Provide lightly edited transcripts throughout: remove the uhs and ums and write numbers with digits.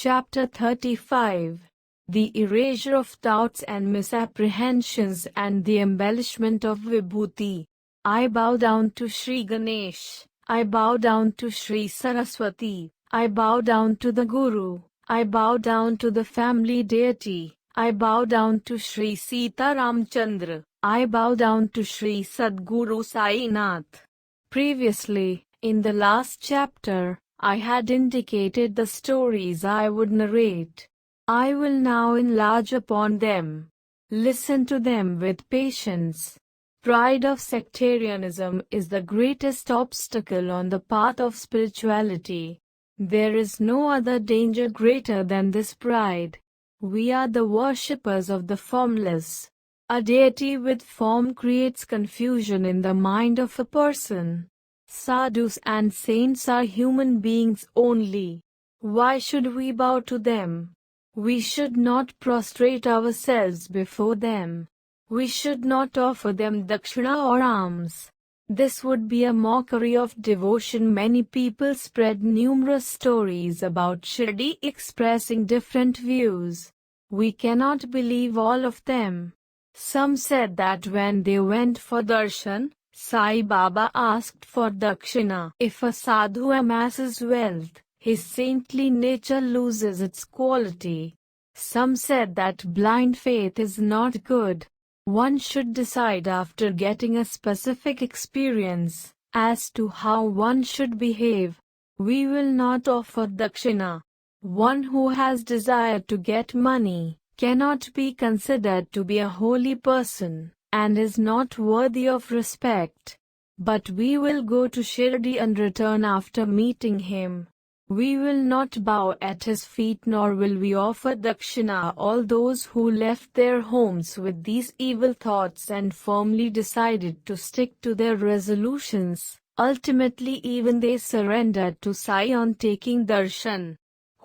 Chapter 35. The erasure of doubts and misapprehensions and the embellishment of Vibhuti. I bow down to Sri Ganesh. I bow down to Sri Saraswati. I bow down to the Guru. I bow down to the family deity. I bow down to Sri Sita Ramchandra. I bow down to Sri Sadguru Sai Nath. Previously, in the last chapter, I had indicated the stories I would narrate. I will now enlarge upon them. Listen to them with patience. Pride of sectarianism is the greatest obstacle on the path of spirituality. There is no other danger greater than this pride. We are the worshippers of the formless. A deity with form creates confusion in the mind of a person. Sadhus and saints are human beings only. Why should we bow to them? We should not prostrate ourselves before them. We should not offer them dakshina or alms. This would be a mockery of devotion. Many people spread numerous stories about Shirdi expressing different views. We cannot believe all of them. Some said that when they went for darshan, Sai Baba asked for dakshina. If a sadhu amasses wealth, his saintly nature loses its quality. Some said that blind faith is not good. One should decide after getting a specific experience as to how one should behave. We will not offer dakshina. One who has desire to get money cannot be considered to be a holy person and is not worthy of respect. But we will go to Shirdi and return after meeting him. We will not bow at his feet, nor will we offer dakshina. All those who left their homes with these evil thoughts and firmly decided to stick to their resolutions, ultimately even they surrendered to Sai on taking darshan.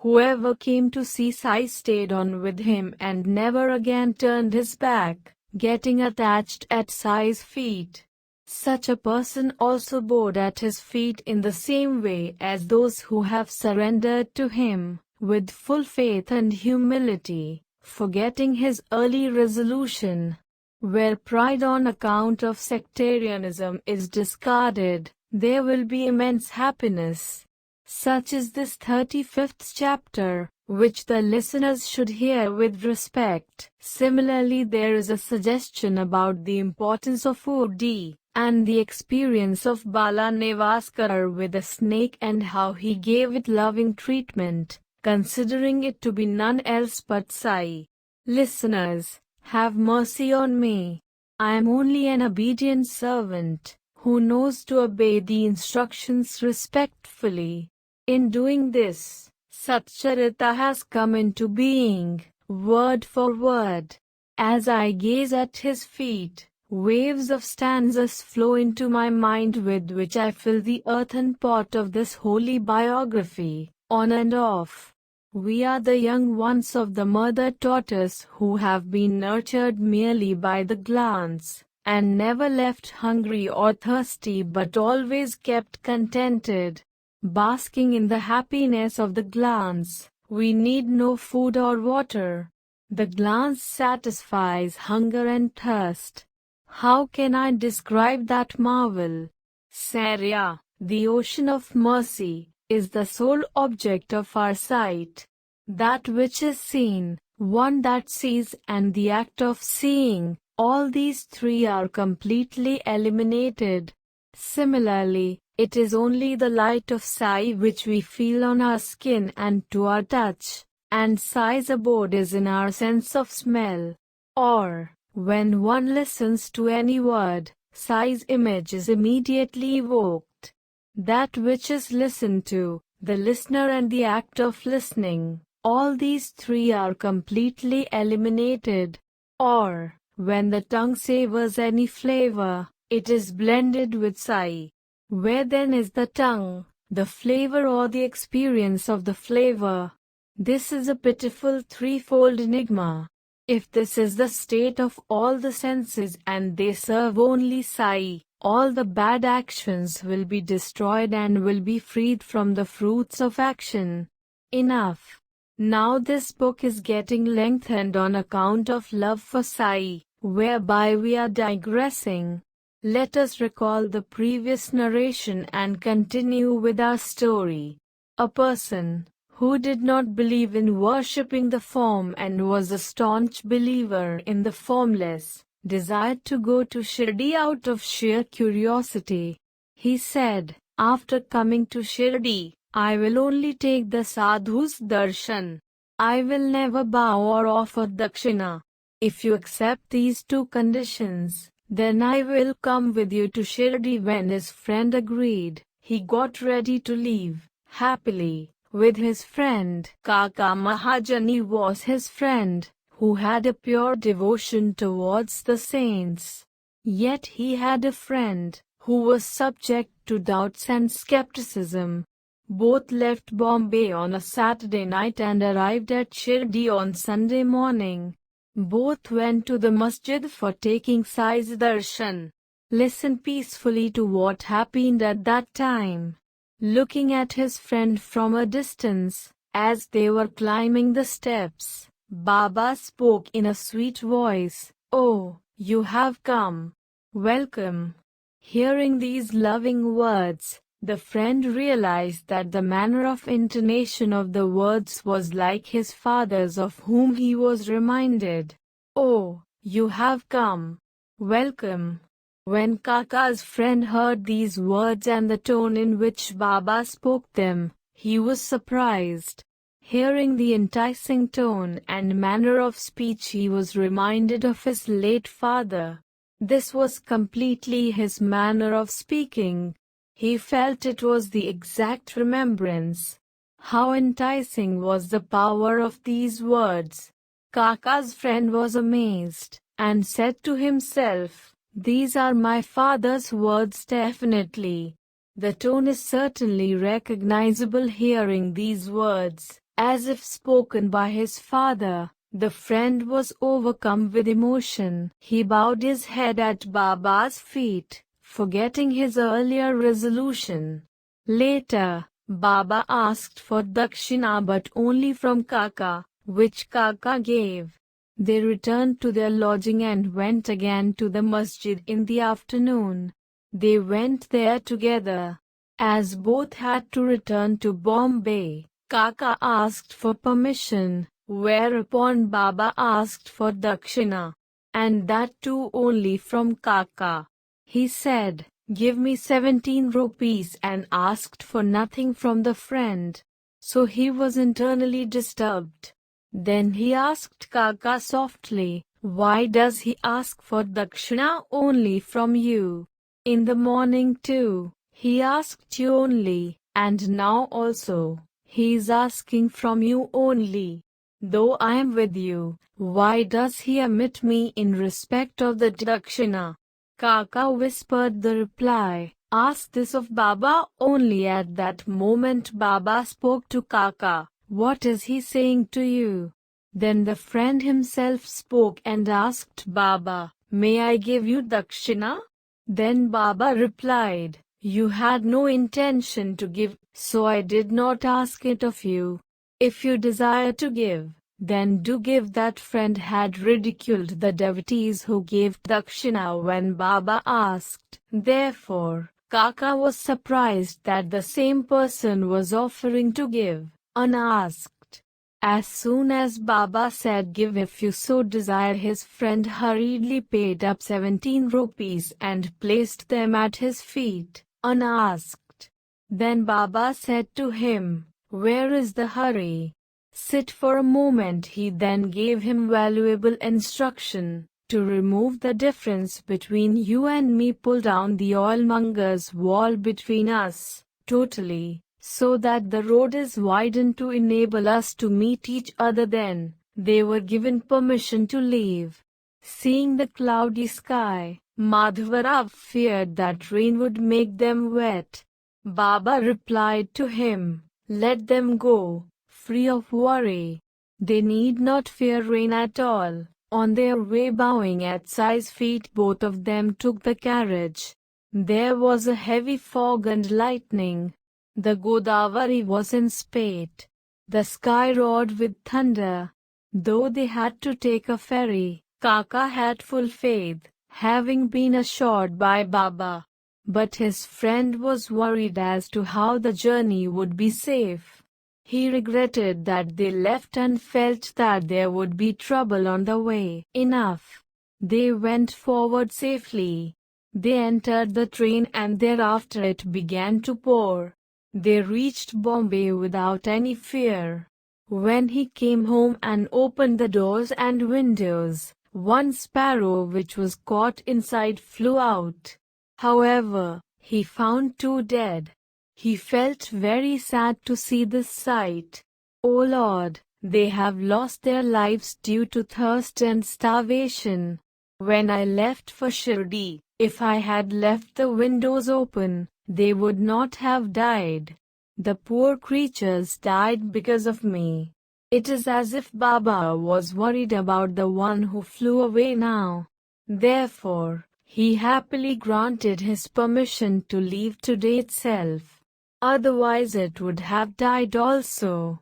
Whoever came to see Sai stayed on with him and never again turned his back, getting attached at Sai's feet. Such a person also bowed at his feet in the same way as those who have surrendered to him, with full faith and humility, forgetting his early resolution. Where pride on account of sectarianism is discarded, there will be immense happiness. Such is this 35th chapter, which the listeners should hear with respect. Similarly, there is a suggestion about the importance of Udi and the experience of Bala Nevaskar with a snake and how he gave it loving treatment, considering it to be none else but Sai. Listeners, have mercy on me. I am only an obedient servant, who knows to obey the instructions respectfully. In doing this, Satcharitra has come into being, word for word. As I gaze at his feet, waves of stanzas flow into my mind with which I fill the earthen pot of this holy biography, on and off. We are the young ones of the mother tortoise who have been nurtured merely by the glance, and never left hungry or thirsty but always kept contented. Basking in the happiness of the glance, we need no food or water. The glance satisfies hunger and thirst. How can I describe that marvel? Sarya, the ocean of mercy, is the sole object of our sight. That which is seen, one that sees, and the act of seeing, all these three are completely eliminated. Similarly, it is only the light of Sai which we feel on our skin and to our touch, and Sai's abode is in our sense of smell. Or, when one listens to any word, Sai's image is immediately evoked. That which is listened to, the listener and the act of listening, all these three are completely eliminated. Or, when the tongue savors any flavor, it is blended with Sai. Where then is the tongue, the flavor or the experience of the flavor? This is a pitiful threefold enigma. If this is the state of all the senses and they serve only Sai, all the bad actions will be destroyed and will be freed from the fruits of action. Enough. Now this book is getting lengthened on account of love for Sai, whereby we are digressing. Let us recall the previous narration and continue with our story. A person who did not believe in worshipping the form and was a staunch believer in the formless, desired to go to Shirdi out of sheer curiosity. He said, after coming to Shirdi, I will only take the sadhu's darshan. I will never bow or offer dakshina. If you accept these two conditions, then I will come with you to Shirdi. When his friend agreed, he got ready to leave, happily, with his friend. Kaka Mahajani was his friend, who had a pure devotion towards the saints. Yet he had a friend, who was subject to doubts and skepticism. Both left Bombay on a Saturday night and arrived at Shirdi on Sunday morning. Both went to the masjid for taking Sai's darshan. Listen peacefully to what happened at that time. Looking at his friend from a distance, as they were climbing the steps, Baba spoke in a sweet voice, "Oh, you have come. Welcome." Hearing these loving words, the friend realized that the manner of intonation of the words was like his father's, of whom he was reminded. "Oh, you have come. Welcome." When Kaka's friend heard these words and the tone in which Baba spoke them, he was surprised. Hearing the enticing tone and manner of speech, he was reminded of his late father. This was completely his manner of speaking. He felt it was the exact remembrance. How enticing was the power of these words! Kaka's friend was amazed, and said to himself, "These are my father's words definitely. The tone is certainly recognizable." Hearing these words, as if spoken by his father, the friend was overcome with emotion. He bowed his head at Baba's feet, forgetting his earlier resolution. Later, Baba asked for dakshina, but only from Kaka, which Kaka gave. They returned to their lodging and went again to the masjid in the afternoon. They went there together. As both had to return to Bombay, Kaka asked for permission, whereupon Baba asked for dakshina, and that too only from Kaka. He said, "Give me 17 rupees," and asked for nothing from the friend. So he was internally disturbed. Then he asked Kaka softly, "Why does he ask for dakshina only from you? In the morning too, he asked you only, and now also, he is asking from you only. Though I am with you, why does he omit me in respect of the dakshina?" Kaka whispered the reply, "Ask this of Baba only." At that moment Baba spoke to Kaka, "What is he saying to you?" Then the friend himself spoke and asked Baba, "May I give you dakshina?" Then Baba replied, "You had no intention to give, so I did not ask it of you. If you desire to give, then do give." That friend had ridiculed the devotees who gave dakshina when Baba asked. Therefore, Kaka was surprised that the same person was offering to give, unasked. As soon as Baba said, "Give if you so desire," his friend hurriedly paid up 17 rupees and placed them at his feet, unasked. Then Baba said to him, "Where is the hurry? Sit for a moment." He then gave him valuable instruction, "To remove the difference between you and me, pull down the oilmonger's wall between us, totally, so that the road is widened to enable us to meet each other." Then they were given permission to leave. Seeing the cloudy sky, Madhavarao feared that rain would make them wet. Baba replied to him, "Let them go, free of worry. They need not fear rain at all." On their way, bowing at Sai's feet, both of them took the carriage. There was a heavy fog and lightning. The Godavari was in spate. The sky roared with thunder. Though they had to take a ferry, Kaka had full faith, having been assured by Baba. But his friend was worried as to how the journey would be safe. He regretted that they left and felt that there would be trouble on the way. Enough. They went forward safely. They entered the train and thereafter it began to pour. They reached Bombay without any fear. When he came home and opened the doors and windows, one sparrow which was caught inside flew out. However, he found two dead. He felt very sad to see this sight. "O Lord, they have lost their lives due to thirst and starvation. When I left for Shirdi, if I had left the windows open, they would not have died. The poor creatures died because of me." It is as if Baba was worried about the one who flew away now. Therefore, he happily granted his permission to leave today itself. Otherwise it would have died also.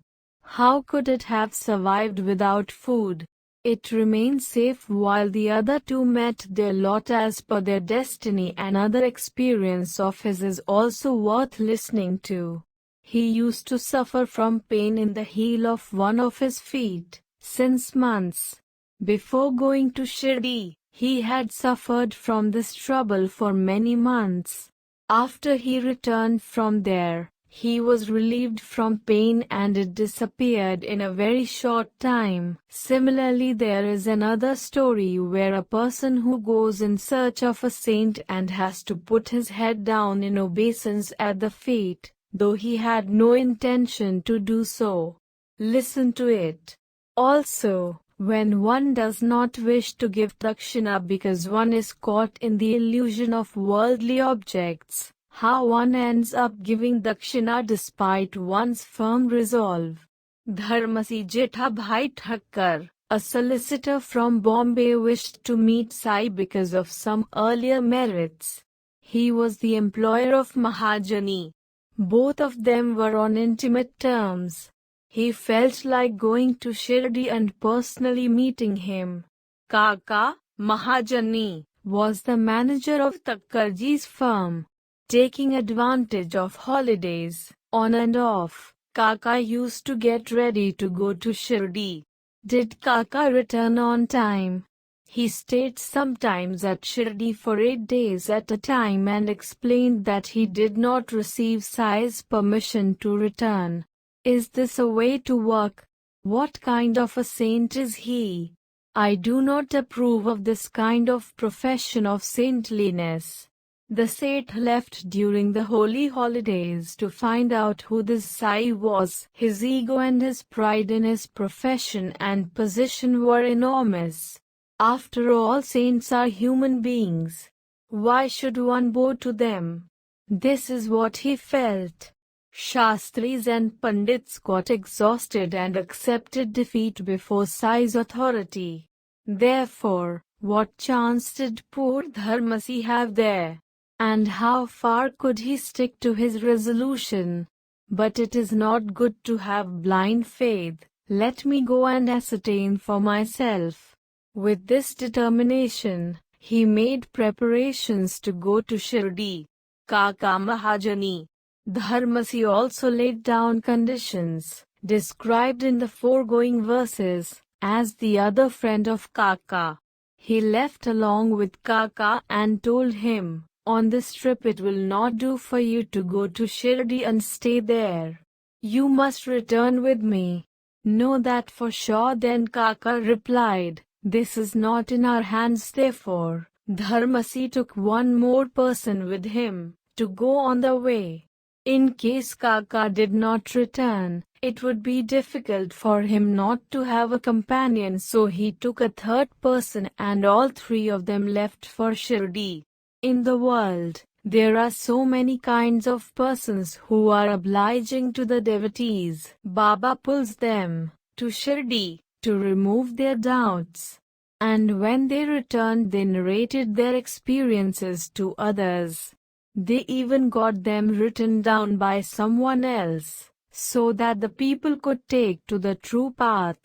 How could it have survived without food? It remained safe while the other two met their lot as per their destiny. Another experience of his is also worth listening to. He used to suffer from pain in the heel of one of his feet, since months. Before going to Shirdi, he had suffered from this trouble for many months. After he returned from there, he was relieved from pain and it disappeared in a very short time. Similarly, there is another story where a person who goes in search of a saint and has to put his head down in obeisance at the feet, though he had no intention to do so. Listen to it. Also, when one does not wish to give dakshina because one is caught in the illusion of worldly objects, how one ends up giving dakshina despite one's firm resolve. Dharmasi Jetha Bhai Thakkar, a solicitor from Bombay, wished to meet Sai because of some earlier merits. He was the employer of Mahajani. Both of them were on intimate terms. He felt like going to Shirdi and personally meeting him. Kaka, Mahajani, was the manager of Thakkarji's firm. Taking advantage of holidays, on and off, Kaka used to get ready to go to Shirdi. Did Kaka return on time? He stayed sometimes at Shirdi for 8 days at a time and explained that he did not receive Sai's permission to return. Is this a way to work? What kind of a saint is he? I do not approve of this kind of profession of saintliness. The Seth left during the holy holidays to find out who this Sai was. His ego and his pride in his profession and position were enormous. After all, saints are human beings. Why should one bow to them? This is what he felt. Shastris and Pandits got exhausted and accepted defeat before Sai's authority. Therefore, what chance did poor Dharmasi have there? And how far could he stick to his resolution? But it is not good to have blind faith. Let me go and ascertain for myself. With this determination, he made preparations to go to Shirdi. Kaka Mahajani. Dharmasi also laid down conditions, described in the foregoing verses, as the other friend of Kaka. He left along with Kaka and told him, on this trip it will not do for you to go to Shirdi and stay there. You must return with me. Know that for sure. Then Kaka replied, this is not in our hands. Therefore, Dharmasi took one more person with him, to go on the way. In case Kaka did not return, it would be difficult for him not to have a companion, so he took a third person and all three of them left for Shirdi. In the world, there are so many kinds of persons who are obliging to the devotees. Baba pulls them to Shirdi to remove their doubts. And when they returned, they narrated their experiences to others. They even got them written down by someone else. so that the people could take to the true path.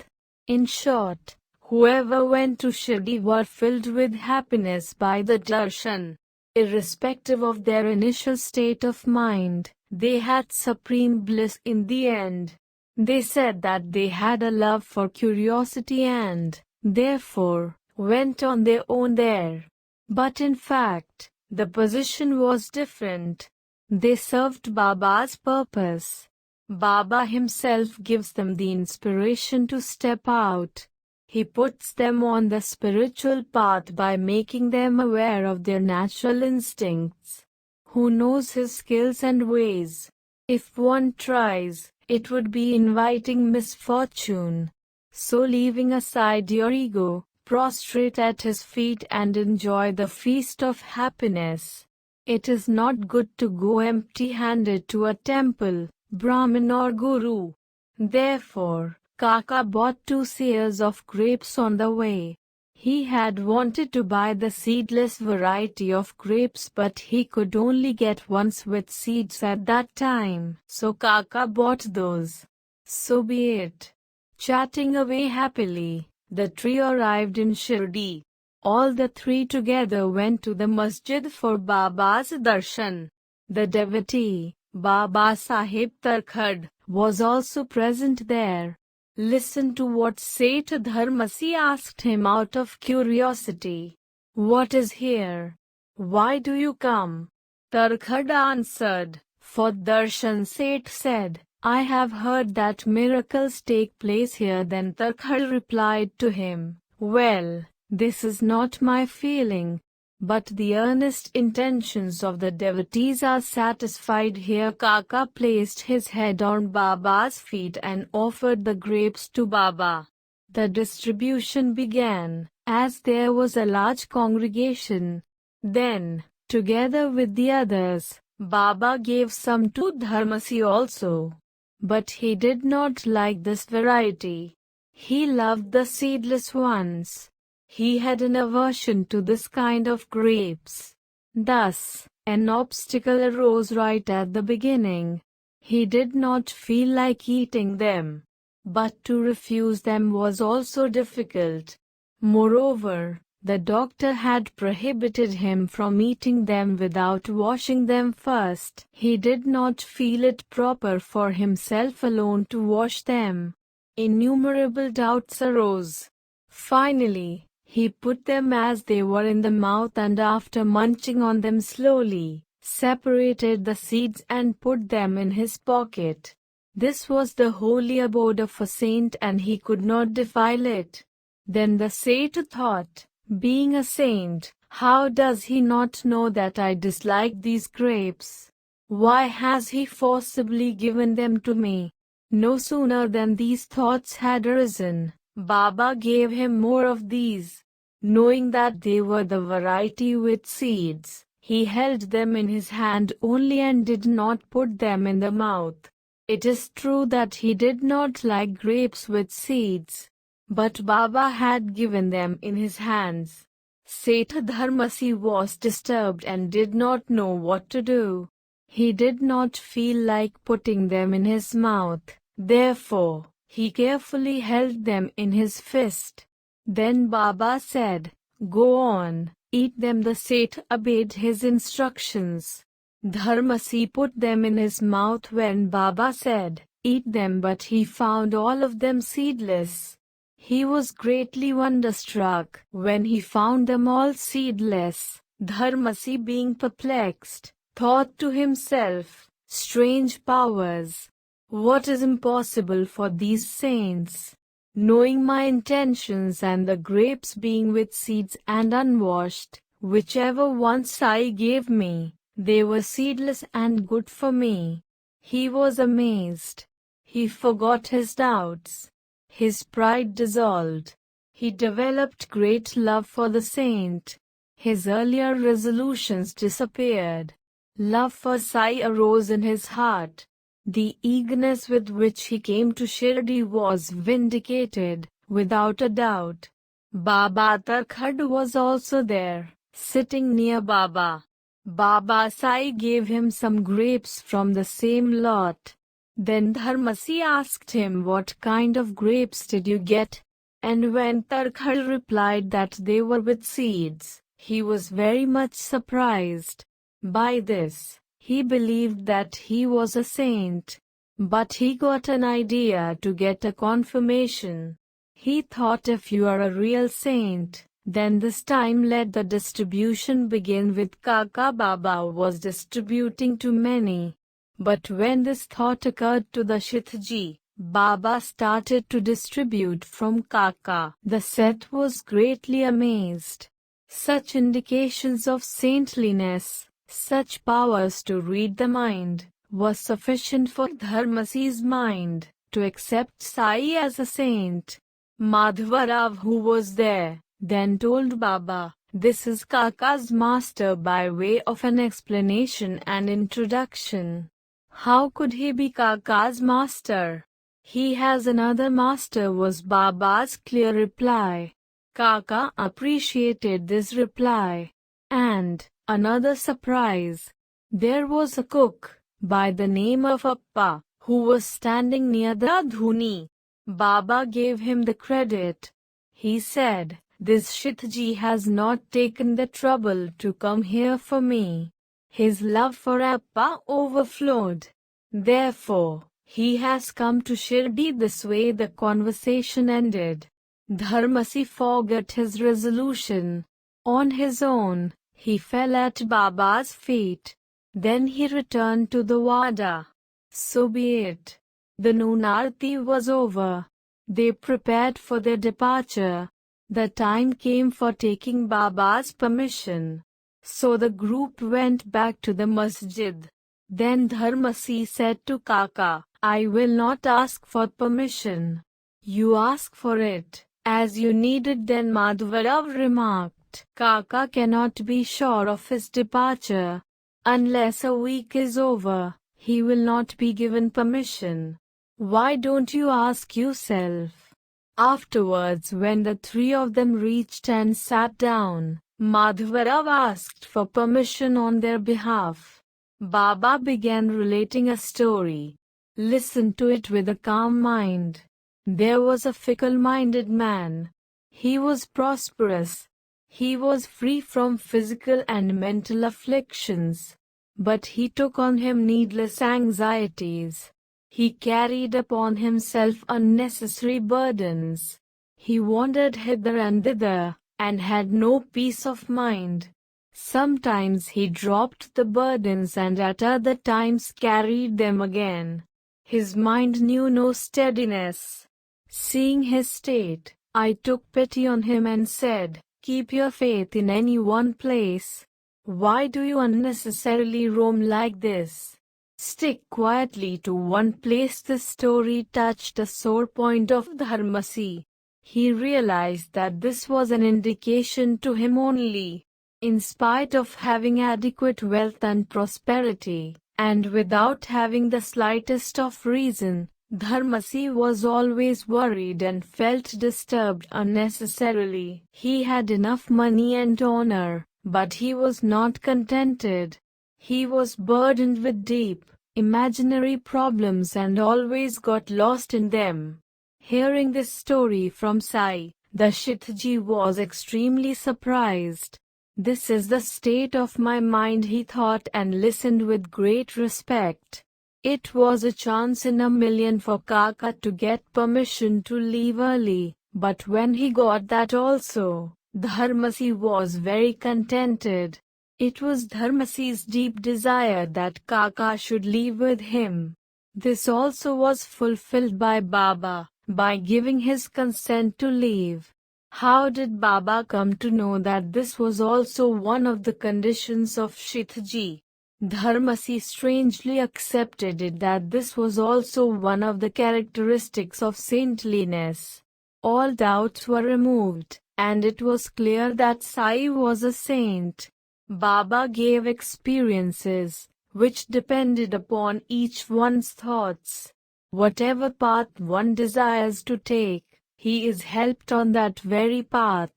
In short, whoever went to Shirdi were filled with happiness by the darshan. Irrespective of their initial state of mind, they had supreme bliss in the end. They said that they had a love for curiosity and, therefore, went on their own there. But in fact, the position was different. They served Baba's purpose. Baba himself gives them the inspiration to step out. He puts them on the spiritual path by making them aware of their natural instincts. Who knows his skills and ways? If one tries, it would be inviting misfortune. So leaving aside your ego, prostrate at his feet and enjoy the feast of happiness. It is not good to go empty-handed to a temple, Brahmin or Guru. Therefore, Kaka bought 2 seers of grapes on the way. He had wanted to buy the seedless variety of grapes, but he could only get ones with seeds at that time, so Kaka bought those. So be it. Chatting away happily, the trio arrived in Shirdi. All the 3 together went to the masjid for Baba's darshan. The devotee, Baba Sahib Tarkhad, was also present there. Listen to what Seth Dharmasi asked him out of curiosity. What is here? Why do you come? Tarkhad answered, for darshan. Seth said, I have heard that miracles take place here. Then Tarkhad replied to him, well, this is not my feeling, but the earnest intentions of the devotees are satisfied here. Kaka placed his head on Baba's feet and offered the grapes to Baba. The distribution began, as there was a large congregation. Then, together with the others, Baba gave some to Dharmasi also. But he did not like this variety. He loved the seedless ones. He had an aversion to this kind of grapes. Thus, an obstacle arose right at the beginning. He did not feel like eating them. But to refuse them was also difficult. Moreover, the doctor had prohibited him from eating them without washing them first. He did not feel it proper for himself alone to wash them. Innumerable doubts arose. Finally, he put them as they were in the mouth and after munching on them slowly, separated the seeds and put them in his pocket. This was the holy abode of a saint and he could not defile it. Then the Seth thought, being a saint, how does he not know that I dislike these grapes? Why has he forcibly given them to me? No sooner than these thoughts had arisen, Baba gave him more of these. Knowing that they were the variety with seeds, he held them in his hand only and did not put them in the mouth. It is true that he did not like grapes with seeds, but Baba had given them in his hands. Seth Dharmasi was disturbed and did not know what to do. He did not feel like putting them in his mouth, therefore, he carefully held them in his fist. Then Baba said, go on, eat them. The Seth obeyed his instructions. Dharmasi put them in his mouth when Baba said, eat them, but he found all of them seedless. He was greatly wonderstruck when he found them all seedless. Dharmasi, being perplexed, thought to himself, strange powers! What is impossible for these saints? Knowing my intentions and the grapes being with seeds and unwashed, whichever ones I gave me, they were seedless and good for me. He was amazed. He forgot his doubts. His pride dissolved. He developed great love for the saint. His earlier resolutions disappeared. Love for Sai arose in his heart. The eagerness with which he came to Shirdi was vindicated, without a doubt. Baba Tarkhad was also there, sitting near Baba. Baba Sai gave him some grapes from the same lot. Then Dharmasi asked him, what kind of grapes did you get? And when Tarkhal replied that they were with seeds, he was very much surprised. By this, he believed that he was a saint. But he got an idea to get a confirmation. He thought, if you are a real saint, then this time let the distribution begin with Kaka. Baba was distributing to many. But when this thought occurred to the Shithji, Baba started to distribute from Kaka. The Seth was greatly amazed. Such indications of saintliness, such powers to read the mind, was sufficient for Dharmasi's mind to accept Sai as a saint. Madhavarao, who was there, then told Baba, this is Kaka's master, by way of an explanation and introduction. How could he be Kaka's master? He has another master, was Baba's clear reply. Kaka appreciated this reply. And, another surprise, there was a cook, by the name of Appa, who was standing near the dhuni. Baba gave him the credit. He said, this Shithji has not taken the trouble to come here for me. His love for Appa overflowed. Therefore, he has come to Shirdi. This way the conversation ended. Dharmasi forgot his resolution. On his own, he fell at Baba's feet. Then he returned to the Wada. So be it. The noon aarti was over. They prepared for their departure. The time came for taking Baba's permission. So the group went back to the masjid. Then Dharmasi said to Kaka, I will not ask for permission. You ask for it, as you need it. Then Madhavarao remarked, Kaka cannot be sure of his departure. Unless a week is over, he will not be given permission. Why don't you ask yourself? Afterwards, when the three of them reached and sat down, Madhavarao asked for permission on their behalf. Baba began relating a story. Listen to it with a calm mind. There was a fickle-minded man. He was prosperous. He was free from physical and mental afflictions. But he took on him needless anxieties. He carried upon himself unnecessary burdens. He wandered hither and thither, and had no peace of mind. Sometimes he dropped the burdens and at other times carried them again. His mind knew no steadiness. Seeing his state, I took pity on him and said, keep your faith in any one place. Why do you unnecessarily roam like this? Stick quietly to one place. This story touched a sore point of Dharmasi. He realized that this was an indication to him only. In spite of having adequate wealth and prosperity, and without having the slightest of reason, Dharmasi was always worried and felt disturbed unnecessarily. He had enough money and honor, but he was not contented. He was burdened with deep, imaginary problems and always got lost in them. Hearing this story from Sai, the Shithji was extremely surprised. This is the state of my mind, he thought, and listened with great respect. It was a chance in a million for Kaka to get permission to leave early, but when he got that also, Dharmasi was very contented. It was Dharmasi's deep desire that Kaka should leave with him. This also was fulfilled by Baba, by giving his consent to leave. How did Baba come to know that this was also one of the conditions of Shithji? Dharmasi strangely accepted it that this was also one of the characteristics of saintliness. All doubts were removed, and it was clear that Sai was a saint. Baba gave experiences, which depended upon each one's thoughts. Whatever path one desires to take, he is helped on that very path.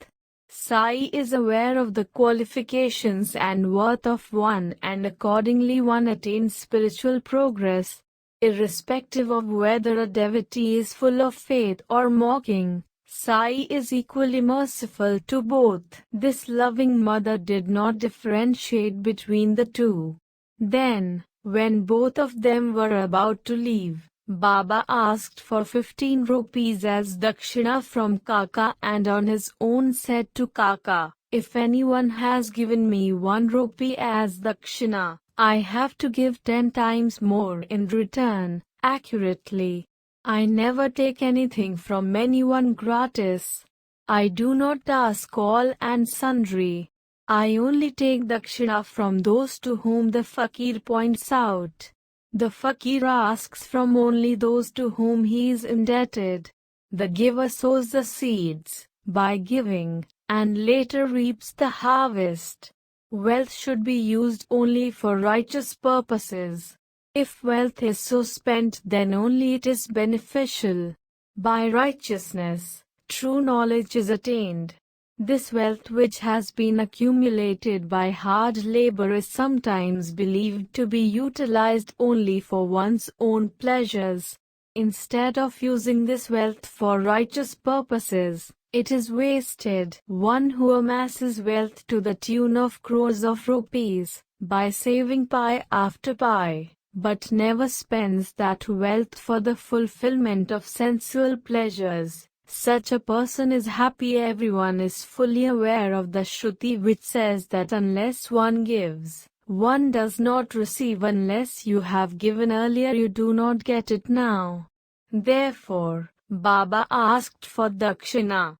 Sai is aware of the qualifications and worth of one, and accordingly one attains spiritual progress. Irrespective of whether a devotee is full of faith or mocking, Sai is equally merciful to both. This loving mother did not differentiate between the two. Then, when both of them were about to leave, Baba asked for 15 rupees as dakshina from Kaka and on his own said to Kaka, "If anyone has given me 1 rupee as dakshina, I have to give 10 times more in return." Accurately, I never take anything from anyone gratis. I do not ask all and sundry. I only take dakshina from those to whom the fakir points out. The fakir asks from only those to whom he is indebted. The giver sows the seeds, by giving, and later reaps the harvest. Wealth should be used only for righteous purposes. If wealth is so spent, then only it is beneficial. By righteousness, true knowledge is attained. This wealth which has been accumulated by hard labor is sometimes believed to be utilized only for one's own pleasures. Instead of using this wealth for righteous purposes, it is wasted. One who amasses wealth to the tune of crores of rupees, by saving pie after pie, but never spends that wealth for the fulfillment of sensual pleasures, such a person is happy. Everyone is fully aware of the Shruti which says that unless one gives, one does not receive. Unless you have given earlier, you do not get it now. Therefore, Baba asked for dakshina.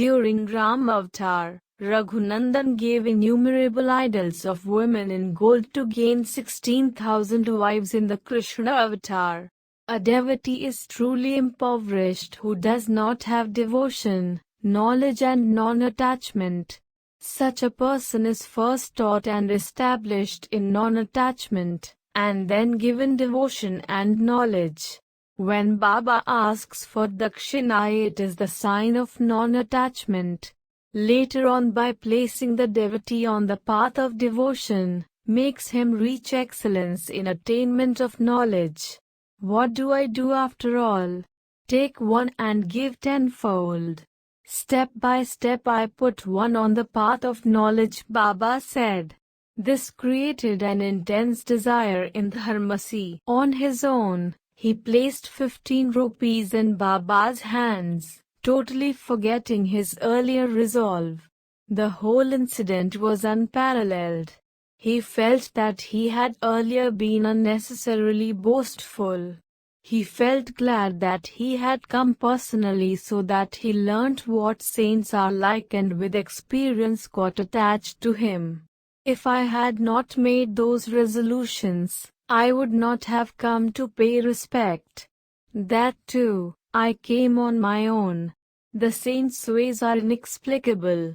During Ram Avatar, Raghunandan gave innumerable idols of women in gold to gain 16,000 wives in the Krishna Avatar. A devotee is truly impoverished who does not have devotion, knowledge and non-attachment. Such a person is first taught and established in non-attachment, and then given devotion and knowledge. When Baba asks for dakshina, it is the sign of non-attachment. Later on, by placing the devotee on the path of devotion, makes him reach excellence in attainment of knowledge. What do I do after all? Take one and give tenfold. Step by step I put one on the path of knowledge, Baba said. This created an intense desire in Dharmasi. On his own, he placed 15 rupees in Baba's hands, totally forgetting his earlier resolve. The whole incident was unparalleled. He felt that he had earlier been unnecessarily boastful. He felt glad that he had come personally so that he learnt what saints are like and with experience got attached to him. If I had not made those resolutions, I would not have come to pay respect. That too, I came on my own. The saints' ways are inexplicable.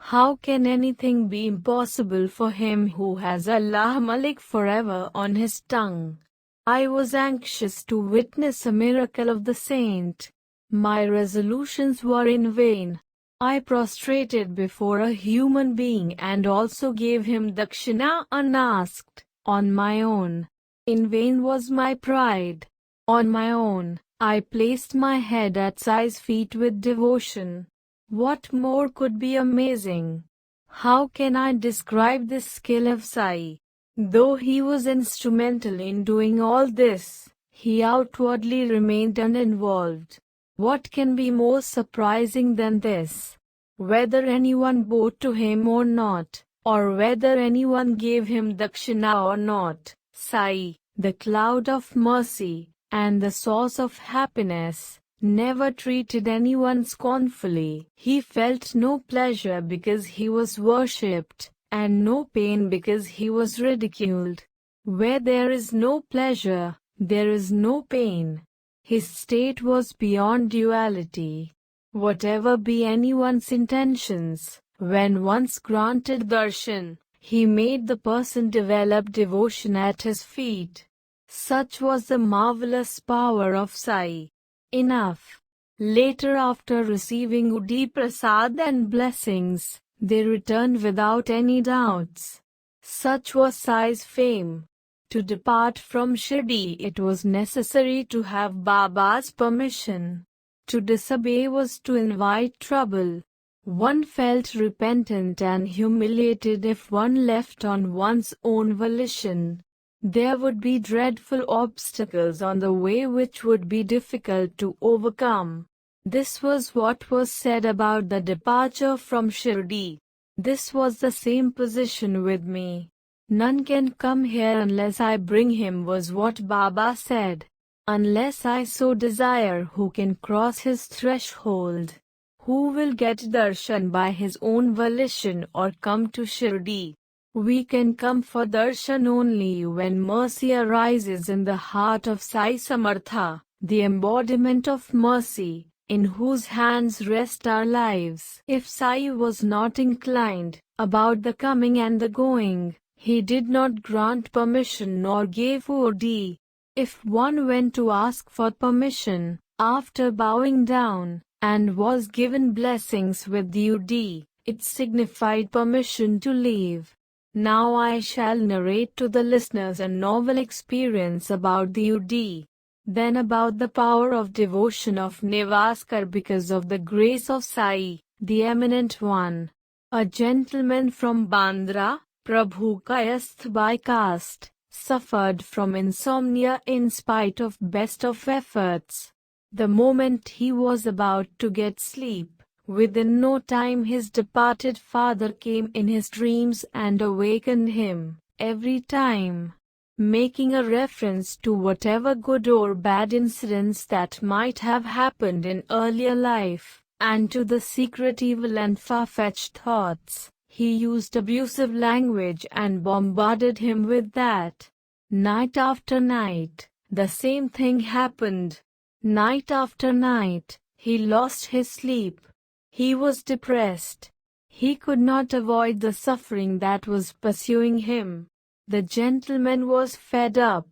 How can anything be impossible for him who has Allah Malik forever on his tongue? I was anxious to witness a miracle of the saint. My resolutions were in vain. I prostrated before a human being and also gave him dakshina unasked, on my own. In vain was my pride. On my own, I placed my head at Sai's feet with devotion. What more could be amazing? How can I describe the skill of Sai? Though he was instrumental in doing all this, he outwardly remained uninvolved. What can be more surprising than this? Whether anyone bowed to him or not, or whether anyone gave him dakshina or not, Sai, the cloud of mercy, and the source of happiness, never treated anyone scornfully. He felt no pleasure because he was worshipped, and no pain because he was ridiculed. Where there is no pleasure, there is no pain. His state was beyond duality. Whatever be anyone's intentions, when once granted darshan, he made the person develop devotion at his feet. Such was the marvelous power of Sai. Enough. Later, after receiving Udi Prasad and blessings, they returned without any doubts. Such was Sai's fame. To depart from Shirdi, it was necessary to have Baba's permission. To disobey was to invite trouble. One felt repentant and humiliated if one left on one's own volition. There would be dreadful obstacles on the way which would be difficult to overcome. This was what was said about the departure from Shirdi. This was the same position with me. None can come here unless I bring him, was what Baba said. Unless I so desire, who can cross his threshold? Who will get darshan by his own volition or come to Shirdi? We can come for darshan only when mercy arises in the heart of Sai Samartha, the embodiment of mercy, in whose hands rest our lives. If Sai was not inclined about the coming and the going, he did not grant permission nor gave OD. If one went to ask for permission, after bowing down, and was given blessings with the UD, it signified permission to leave. Now I shall narrate to the listeners a novel experience about the UD. Then about the power of devotion of Nevaskar because of the grace of Sai, the Eminent One. A gentleman from Bandra, Prabhu Kayasth by caste, suffered from insomnia in spite of best of efforts. The moment he was about to get sleep, within no time his departed father came in his dreams and awakened him, every time, making a reference to whatever good or bad incidents that might have happened in earlier life, and to the secret evil and far-fetched thoughts. He used abusive language and bombarded him with that. Night after night, the same thing happened. Night after night, he lost his sleep. He was depressed. He could not avoid the suffering that was pursuing him. The gentleman was fed up.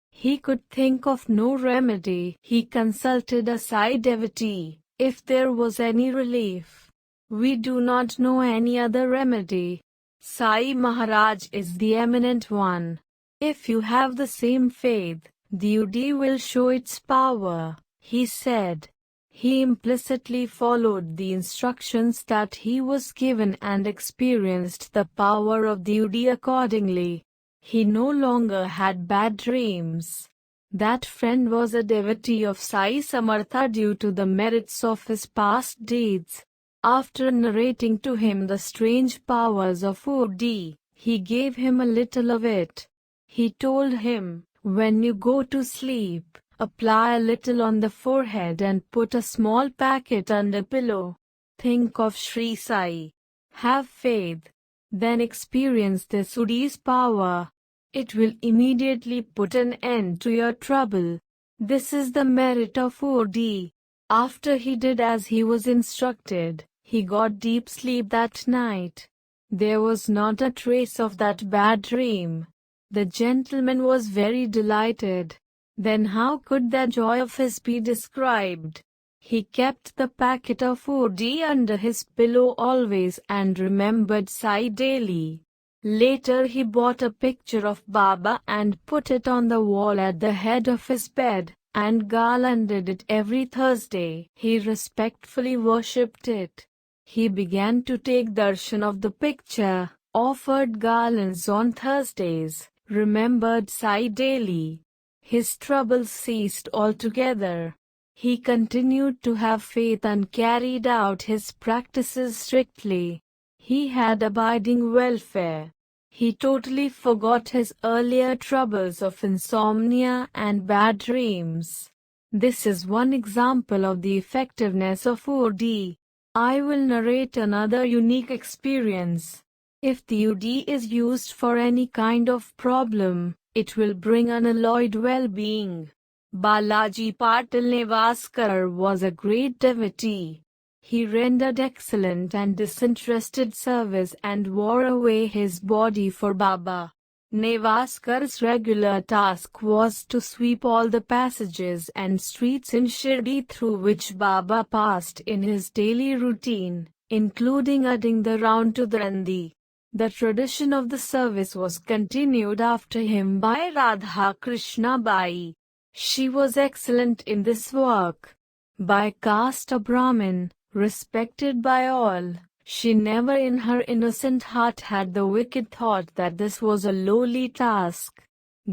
He could think of no remedy. He consulted a Sai devotee, if there was any relief. We do not know any other remedy. Sai Maharaj is the Eminent One. If you have the same faith, the UD will show its power, he said. He implicitly followed the instructions that he was given and experienced the power of the UD accordingly. He no longer had bad dreams. That friend was a devotee of Sai Samartha due to the merits of his past deeds. After narrating to him the strange powers of OD, he gave him a little of it. He told him, when you go to sleep, apply a little on the forehead and put a small packet under pillow. Think of Sri Sai. Have faith. Then experience this UD's power. It will immediately put an end to your trouble. This is the merit of OD. After he did as he was instructed, he got deep sleep that night. There was not a trace of that bad dream. The gentleman was very delighted. Then how could the joy of his be described? He kept the packet of OD under his pillow always and remembered Sai daily. Later he bought a picture of Baba and put it on the wall at the head of his bed, and garlanded it every Thursday. He respectfully worshipped it. He began to take darshan of the picture, offered garlands on Thursdays, remembered Sai daily. His troubles ceased altogether. He continued to have faith and carried out his practices strictly. He had abiding welfare. He totally forgot his earlier troubles of insomnia and bad dreams. This is one example of the effectiveness of OD. I will narrate another unique experience. If the UD is used for any kind of problem, it will bring unalloyed well-being. Balaji Patil Nevaskar was a great devotee. He rendered excellent and disinterested service and wore away his body for Baba. Nevaskar's regular task was to sweep all the passages and streets in Shirdi through which Baba passed in his daily routine, including adding the round to the Randi. The tradition of the service was continued after him by Radha Krishna Bai. She was excellent in this work. By caste a Brahmin, respected by all, she never in her innocent heart had the wicked thought that this was a lowly task.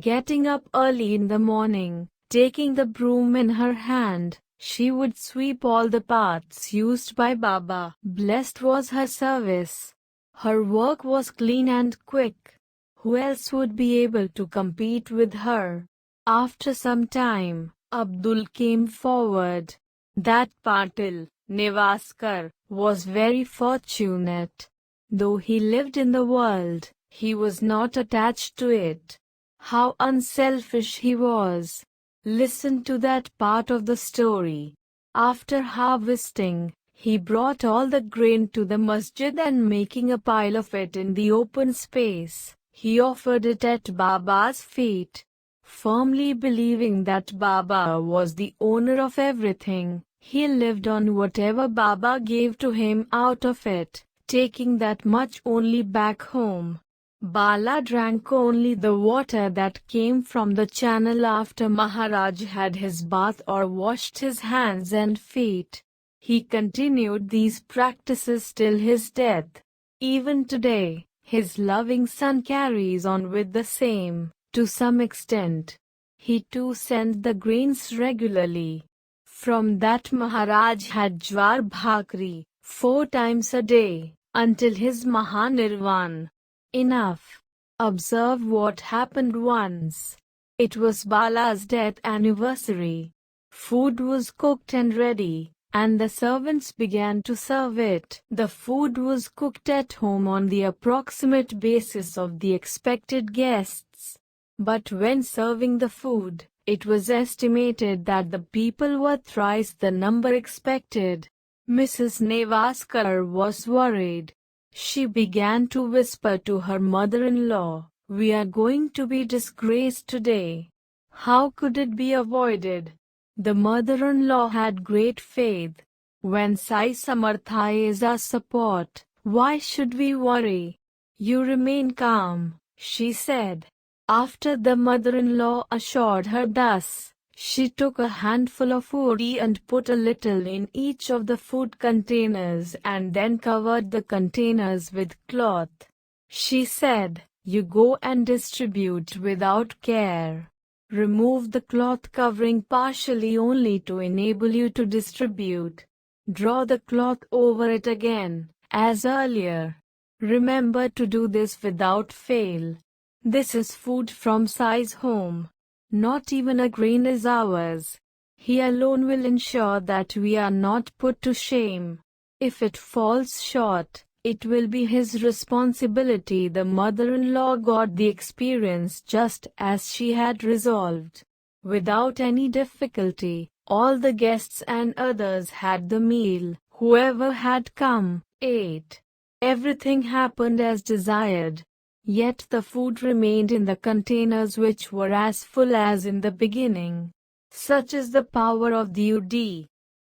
Getting up early in the morning, taking the broom in her hand, she would sweep all the paths used by Baba. Blessed was her service. Her work was clean and quick. Who else would be able to compete with her? After some time, Abdul came forward. That Patil, Nevaskar, was very fortunate. Though he lived in the world, he was not attached to it. How unselfish he was! Listen to that part of the story. After harvesting, he brought all the grain to the masjid and making a pile of it in the open space, he offered it at Baba's feet. Firmly believing that Baba was the owner of everything, he lived on whatever Baba gave to him out of it, taking that much only back home. Bala drank only the water that came from the channel after Maharaj had his bath or washed his hands and feet. He continued these practices till his death. Even today, his loving son carries on with the same, to some extent. He too sent the grains regularly. From that Maharaj had jwar bhakri, 4 times a day, until his Mahanirvan. Enough. Observe what happened once. It was Bala's death anniversary. Food was cooked and ready, and the servants began to serve it. The food was cooked at home on the approximate basis of the expected guests. But when serving the food, it was estimated that the people were thrice the number expected. Mrs. Nevaskar was worried. She began to whisper to her mother-in-law, "We are going to be disgraced today. How could it be avoided?" The mother-in-law had great faith. "When Sai Samarth is our support, why should we worry? You remain calm," she said. After the mother-in-law assured her thus, she took a handful of food and put a little in each of the food containers and then covered the containers with cloth. She said, "You go and distribute without care. Remove the cloth covering partially only to enable you to distribute. Draw the cloth over it again, as earlier. Remember to do this without fail. This is food from Sai's home. Not even a grain is ours. He alone will ensure that we are not put to shame. If it falls short, it will be his responsibility." The mother-in-law got the experience just as she had resolved. Without any difficulty, all the guests and others had the meal. Whoever had come, ate. Everything happened as desired. Yet the food remained in the containers which were as full as in the beginning. Such is the power of the Ud.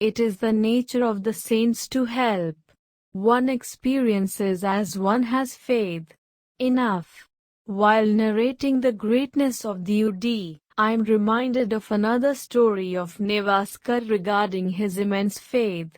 It is the nature of the saints to help. One experiences as one has faith. Enough. While narrating the greatness of the Ud, I am reminded of another story of Nevaskar regarding his immense faith.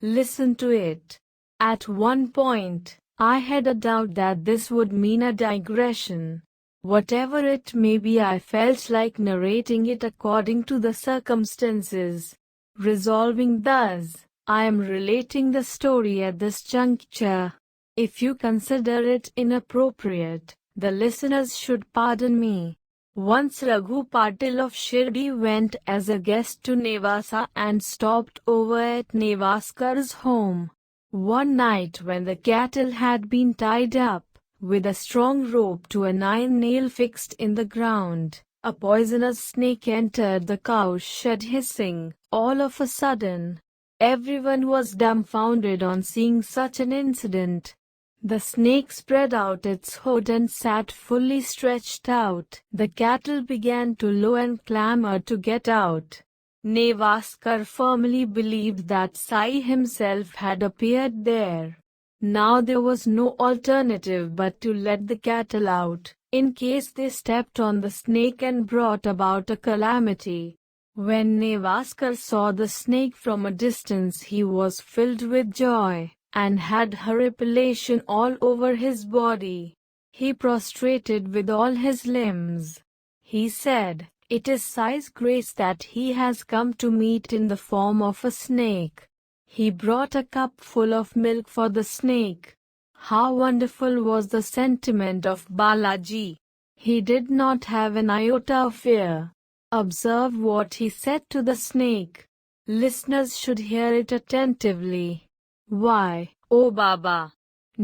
Listen to it. At one point, I had a doubt that this would mean a digression. Whatever it may be, I felt like narrating it according to the circumstances. Resolving thus, I am relating the story at this juncture. If you consider it inappropriate, the listeners should pardon me. Once Raghu Patil of Shirdi went as a guest to Nevasa and stopped over at Nevaskar's home. One night when the cattle had been tied up, with a strong rope to an iron nail fixed in the ground, a poisonous snake entered the cow shed hissing. All of a sudden, everyone was dumbfounded on seeing such an incident. The snake spread out its hood and sat fully stretched out. The cattle began to low and clamor to get out. Nevaskar firmly believed that Sai himself had appeared there. Now there was no alternative but to let the cattle out, in case they stepped on the snake and brought about a calamity. When Nevaskar saw the snake from a distance, he was filled with joy, and had horripilation all over his body. He prostrated with all his limbs. He said, "It is Sai's grace that he has come to meet in the form of a snake." He brought a cup full of milk for the snake. How wonderful was the sentiment of Balaji! He did not have an iota of fear. Observe what he said to the snake. Listeners should hear it attentively. "Why, O Baba,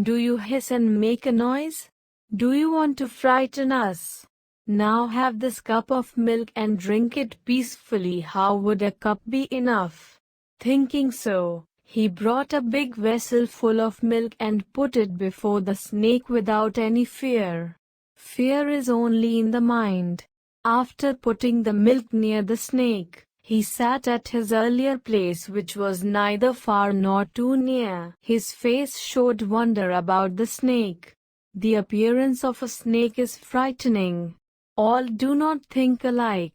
do you hiss and make a noise? Do you want to frighten us? Now have this cup of milk and drink it peacefully." How would a cup be enough? Thinking so, he brought a big vessel full of milk and put it before the snake without any fear. Fear is only in the mind. After putting the milk near the snake, he sat at his earlier place, which was neither far nor too near. His face showed wonder about the snake. The appearance of a snake is frightening. All do not think alike.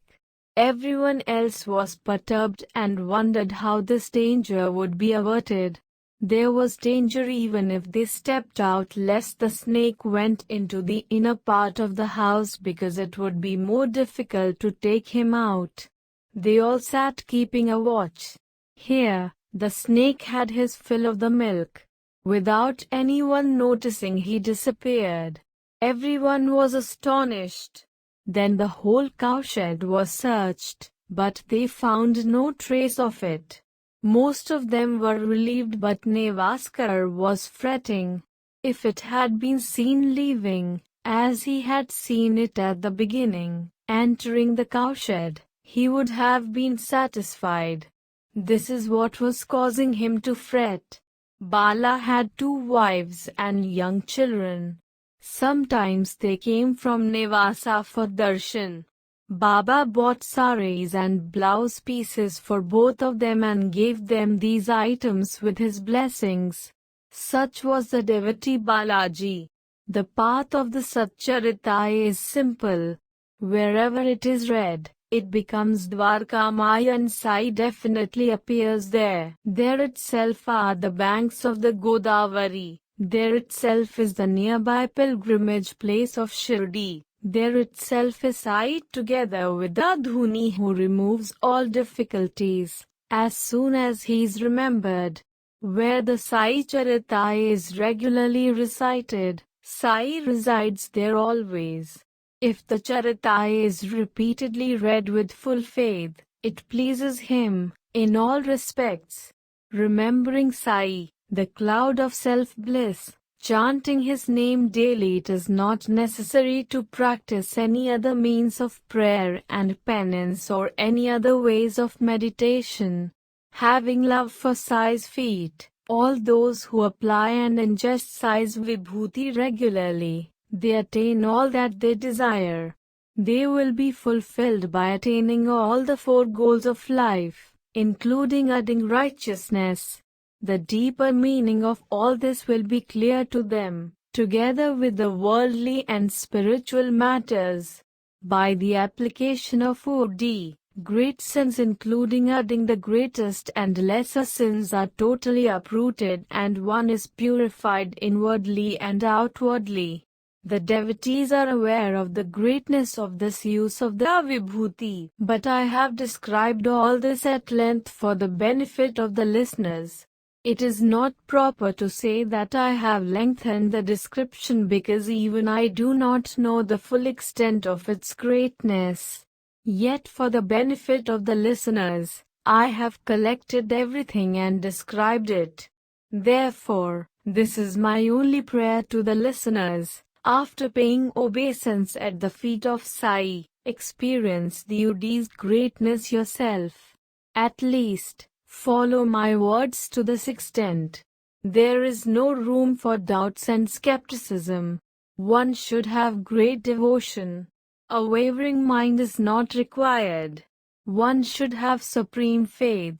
Everyone else was perturbed and wondered how this danger would be averted. There was danger even if they stepped out, lest the snake went into the inner part of the house, because it would be more difficult to take him out. They all sat keeping a watch. Here, the snake had his fill of the milk. Without anyone noticing, he disappeared. Everyone was astonished. Then the whole cowshed was searched, but they found no trace of it. Most of them were relieved, but Nevaskar was fretting. If it had been seen leaving, as he had seen it at the beginning, entering the cowshed, he would have been satisfied. This is what was causing him to fret. Bala had 2 wives and young children. Sometimes they came from Nevasa for darshan. Baba bought saris and blouse pieces for both of them and gave them these items with his blessings. Such was the devotee Balaji. The path of the Satcharitra is simple. Wherever it is read, it becomes Dwarkamaya, and Sai definitely appears there. There itself are the banks of the Godavari. There itself is the nearby pilgrimage place of Shirdi. There itself is Sai, together with the Dhuni who removes all difficulties as soon as he is remembered. Where the Sai Charita is regularly recited, Sai resides there always. If the Charita is repeatedly read with full faith, it pleases him in all respects. Remembering Sai, the cloud of self-bliss, chanting his name daily, it is not necessary to practice any other means of prayer and penance or any other ways of meditation. Having love for Sai's feet, all those who apply and ingest Sai's vibhuti regularly, they attain all that they desire. They will be fulfilled by attaining all the 4 goals of life, including adding righteousness. The deeper meaning of all this will be clear to them, together with the worldly and spiritual matters. By the application of Urdi, great sins, including adding the greatest and lesser sins, are totally uprooted, and one is purified inwardly and outwardly. The devotees are aware of the greatness of this use of the Vibhuti, but I have described all this at length for the benefit of the listeners. It is not proper to say that I have lengthened the description, because even I do not know the full extent of its greatness. Yet for the benefit of the listeners, I have collected everything and described it. Therefore, this is my only prayer to the listeners. After paying obeisance at the feet of Sai, experience the Udi's greatness yourself. At least, follow my words to this extent. There is no room for doubts and skepticism. One should have great devotion. A wavering mind is not required. One should have supreme faith.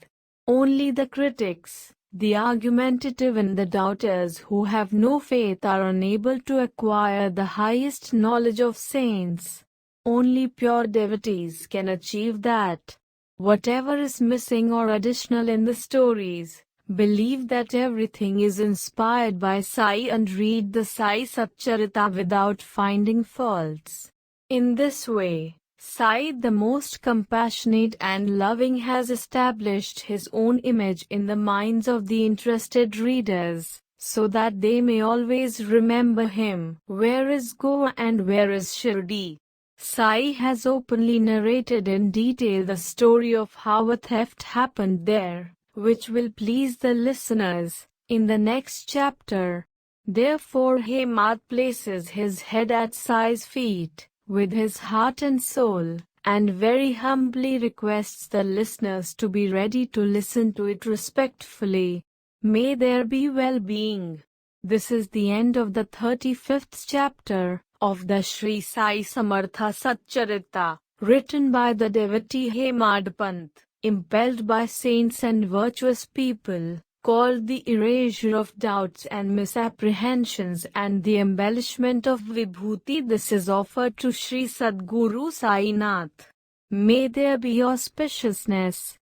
Only the critics, The argumentative and the doubters who have no faith are unable to acquire the highest knowledge of saints. Only pure devotees can achieve that. Whatever is missing or additional in the stories, believe that everything is inspired by Sai and read the Sai Satcharitra without finding faults. In this way, Sai, the most compassionate and loving, has established his own image in the minds of the interested readers, so that they may always remember him. Where is Goa and where is Shirdi? Sai has openly narrated in detail the story of how a theft happened there, which will please the listeners in the next chapter. Therefore Hemad places his head at Sai's feet, with his heart and soul, and very humbly requests the listeners to be ready to listen to it respectfully. May there be well-being. This is the end of the 35th chapter of the Sri Sai Samartha Satcharitra, written by the devotee Hemad Pant, impelled by saints and virtuous people, called The Erasure of Doubts and Misapprehensions and the Embellishment of Vibhuti. This is offered to Sri Sadguru Sai Nath. May there be auspiciousness